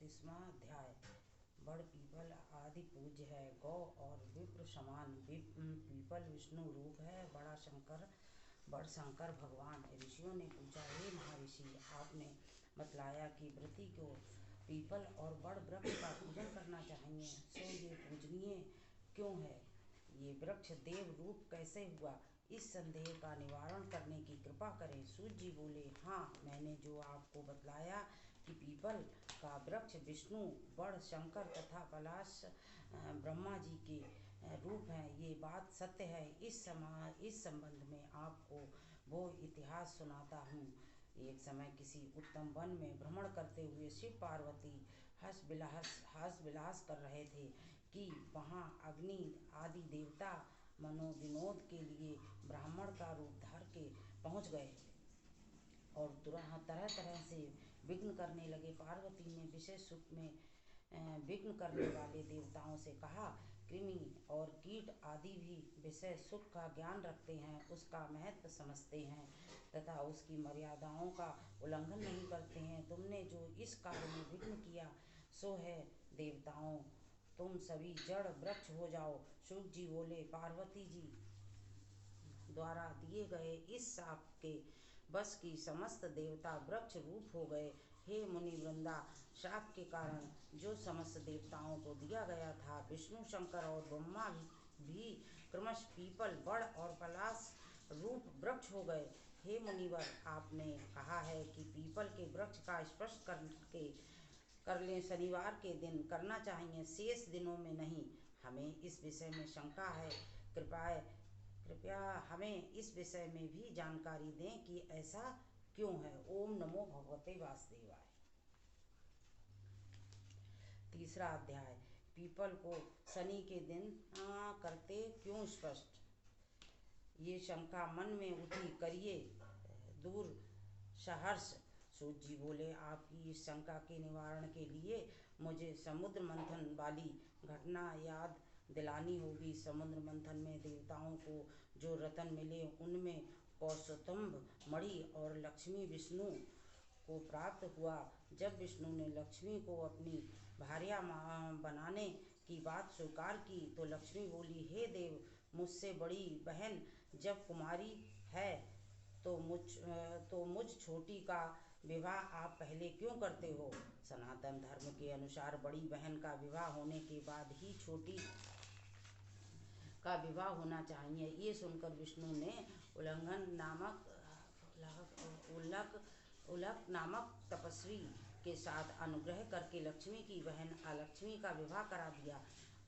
31वां अध्याय। बड़ पीपल आदि पूज्य है, गौ और विप्र समान पीपल विष्णु रूप है। बड़ शंकर भगवान। ऋषियों ने पूछा, हे महर्षि, आपने बतलाया कि व्रती को पीपल और बड़ वृक्ष का पूजन करना चाहिए, सो ये पूजनीय क्यों है? ये वृक्ष देव रूप कैसे हुआ? इस संदेह का निवारण करने की कृपा करें। सूत जी बोले, हाँ, मैंने जो आपको बतलाया कि पीपल का वृक्ष विष्णु, बड़ शंकर तथा पलाश ब्रह्मा जी के रूप हैं, ये बात सत्य है। इस संबंध में आपको वो इतिहास सुनाता हूँ। एक समय किसी उत्तम वन में भ्रमण करते हुए शिव पार्वती हंस विलास कर रहे थे कि वहाँ अग्नि आदि देवता मनोविनोद के लिए ब्राह्मण का रूप धार के पहुँच गए और तरह तरह से विघ्न करने लगे। पार्वती ने विषय सुख में विघ्न करने वाले देवताओं से कहा, कृमि और कीट आदि भी विषय सुख का ज्ञान रखते हैं, उसका महत्व समझते हैं तथा उसकी मर्यादाओं का उल्लंघन नहीं करते हैं। तुमने जो इस कार्य में विघ्न किया सो है देवताओं, तुम सभी जड़ वृक्ष हो जाओ। शुक जी बोले, पार्वती जी द्वारा दिए गए इस शाप के बस की समस्त देवता वृक्ष रूप हो गए। हे मुनि वृंदा, शाप के कारण जो समस्त देवताओं को दिया गया था, विष्णु, शंकर और ब्रह्मा भी क्रमश पीपल, बड़ और पलाश रूप वृक्ष हो गए। हे मुनिवर, आपने कहा है कि पीपल के वृक्ष का स्पर्श कर लें, शनिवार के दिन करना चाहिए, शेष दिनों में नहीं। हमें इस विषय में शंका है, कृपया हमें इस विषय में भी जानकारी दें कि ऐसा क्यों है। ओम नमो भगवते वासुदेवाय। तीसरा अध्याय। पीपल को शनि के दिन करते क्यों स्पष्ट? ये शंका मन में उठी, करिए दूर सहर्ष। सूत जी बोले, आपकी इस शंका के निवारण के लिए मुझे समुद्र मंथन वाली घटना याद दिलानी होगी। समुद्र मंथन में देवताओं को जो रत्न मिले उनमें कौस्तुभ मणि और लक्ष्मी विष्णु को प्राप्त हुआ। जब विष्णु ने लक्ष्मी को अपनी भार्या बनाने की बात स्वीकार की तो लक्ष्मी बोली, हे देव, मुझसे बड़ी बहन जब कुमारी है तो मुझ छोटी का विवाह आप पहले क्यों करते हो? सनातन धर्म के अनुसार बड़ी बहन का विवाह होने के बाद ही छोटी का विवाह होना चाहिए। ये सुनकर विष्णु ने उल्लक नामक तपस्वी के साथ अनुग्रह करके लक्ष्मी की बहन अलक्ष्मी का विवाह करा दिया।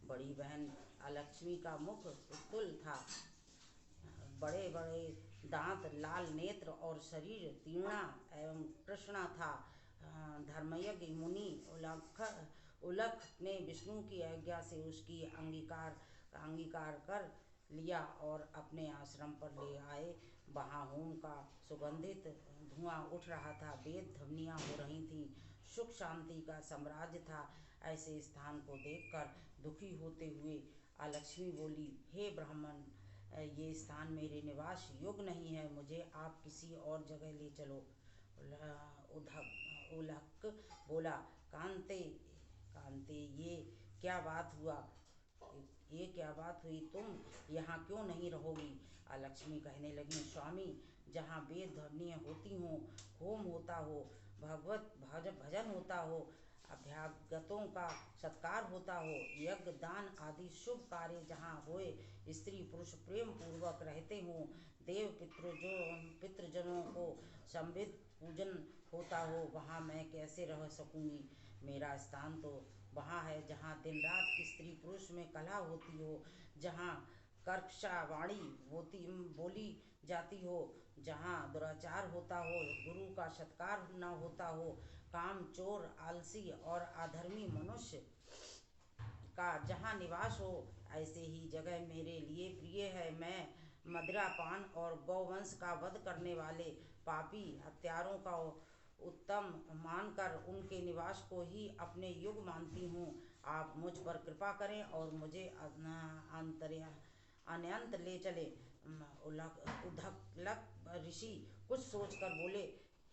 बड़ी बहन अलक्ष्मी का मुख उत्तुल था, बड़े बड़े दांत, लाल नेत्र और शरीर तीक्ष्ण एवं कृष्ण था। धर्मयज्ञ मुनि उल्लक ने विष्णु की आज्ञा से उसकी अंगीकार कर लिया और अपने आश्रम पर ले आए। वहाँ होम का सुगंधित धुआं उठ रहा था, वेद ध्वनियाँ हो रही थीं, सुख शांति का साम्राज्य था। ऐसे स्थान को देखकर दुखी होते हुए अलक्ष्मी बोली, हे ब्राह्मण, ये स्थान मेरे निवास योग्य नहीं है, मुझे आप किसी और जगह ले चलो। उल्लक बोला, कांते, ये क्या बात हुई, तुम यहाँ क्यों नहीं रहोगी? अलक्ष्मी कहने लगी, स्वामी, जहाँ वेद ध्वनियाँ होती हों, होम होता हो, भगवत भजन होता हो, अभ्यागतों का सत्कार होता हो, यज्ञ दान आदि शुभ कार्य जहाँ होए, स्त्री पुरुष प्रेम पूर्वक रहते हों, देव पितृजनों को संविद पूजन होता हो, वहाँ मैं कैसे रह सकूँगी? मेरा स्थान तो वहाँ है जहाँ दिन रात स्त्री पुरुष में कलह होती हो, जहाँ कर्कशा वाणी बोली जाती हो, जहाँ दुराचार होता हो, गुरु का सत्कार न होता हो, काम चोर आलसी और अधर्मी मनुष्य का जहाँ निवास हो, ऐसे ही जगह मेरे लिए प्रिय है। मैं मदिरा पान और गौवंश का वध करने वाले पापी हत्यारों का उत्तम मानकर उनके निवास को ही अपने युग मानती हूँ। आप मुझ पर कृपा करें और मुझे अन्यंत ले चले। उद्धलक ऋषि कुछ सोचकर बोले,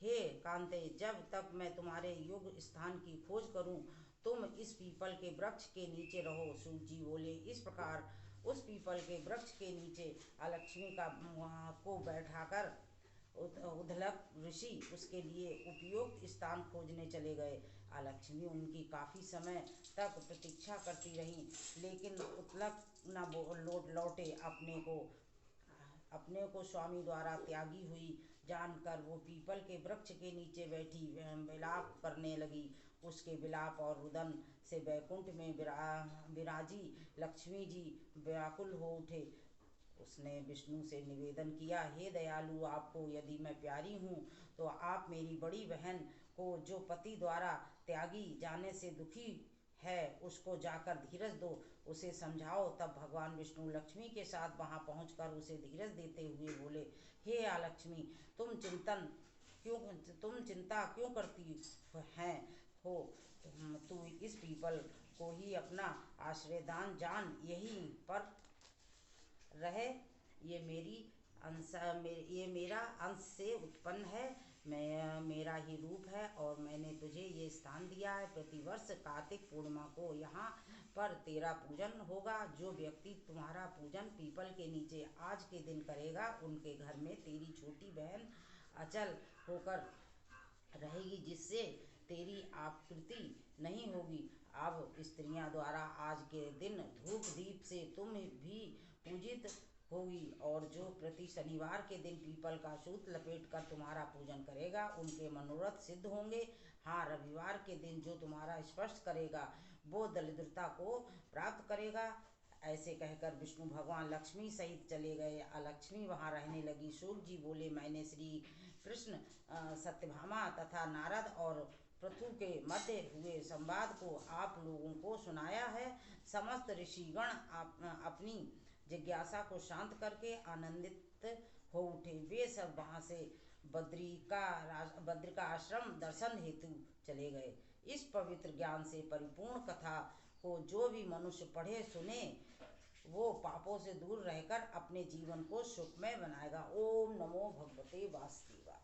हे कांते, जब तक मैं तुम्हारे योग्य स्थान की खोज करूं, तुम इस पीपल के वृक्ष के नीचे रहो। सूत जी बोले। इस प्रकार उस पीपल के वृक्ष के नीचे अलक्ष्मी को बैठाकर उद्दलक ऋषि उसके लिए उपयुक्त स्थान खोजने चले गए। अलक्ष्मी उनकी काफी समय तक प्रतीक्षा करती रही, लेकिन उद्दलक न लौटे। अपने को स्वामी द्वारा त्यागी हुई जानकर वो पीपल के वृक्ष के नीचे बैठी विलाप करने लगी। उसके विलाप और रुदन से वैकुंठ में विराजी लक्ष्मी जी व्याकुल हो उठे। उसने विष्णु से निवेदन किया, हे दयालु, आपको यदि मैं प्यारी हूँ तो आप मेरी बड़ी बहन को, जो पति द्वारा त्यागी जाने से दुखी है, उसको जाकर धीरज दो, उसे समझाओ। तब भगवान विष्णु लक्ष्मी के साथ वहां पहुंचकर उसे धीरज देते हुए बोले, हे आलक्ष्मी, तुम चिंता क्यों करती हैं हो? तू इस पीपल को ही अपना आश्रयदान जान, यहीं पर रहे। ये मेरा अंश से उत्पन्न है, मेरा ही रूप है, और मैंने तुझे ये स्थान दिया है। प्रतिवर्ष कार्तिक पूर्णिमा को यहाँ पर तेरा पूजन होगा। जो व्यक्ति तुम्हारा पूजन पीपल के नीचे आज के दिन करेगा, उनके घर में तेरी छोटी बहन अचल होकर रहेगी, जिससे तेरी आकृति नहीं होगी। अब स्त्रियां द्वारा आज के दिन धूप दीप से तुम भी पूजित होगी, और जो प्रति शनिवार के दिन पीपल का सूत लपेट कर तुम्हारा पूजन करेगा, उनके मनोरथ सिद्ध होंगे। हाँ, रविवार के दिन जो तुम्हारा स्पर्श करेगा, वो दरिद्रता को प्राप्त करेगा। ऐसे कहकर विष्णु भगवान लक्ष्मी सहित चले गए। अलक्ष्मी वहाँ रहने लगी। सूत जी बोले, मैंने श्री कृष्ण, सत्यभामा तथा नारद और पृथु के मध्य हुए संवाद को आप लोगों को सुनाया है। समस्त ऋषिगण अपनी जिज्ञासा को शांत करके आनंदित हो उठे। वे सब वहाँ से बद्रिका आश्रम दर्शन हेतु चले गए। इस पवित्र ज्ञान से परिपूर्ण कथा को जो भी मनुष्य पढ़े सुने, वो पापों से दूर रहकर अपने जीवन को सुखमय बनाएगा। ओम नमो भगवते वासुदेवाय।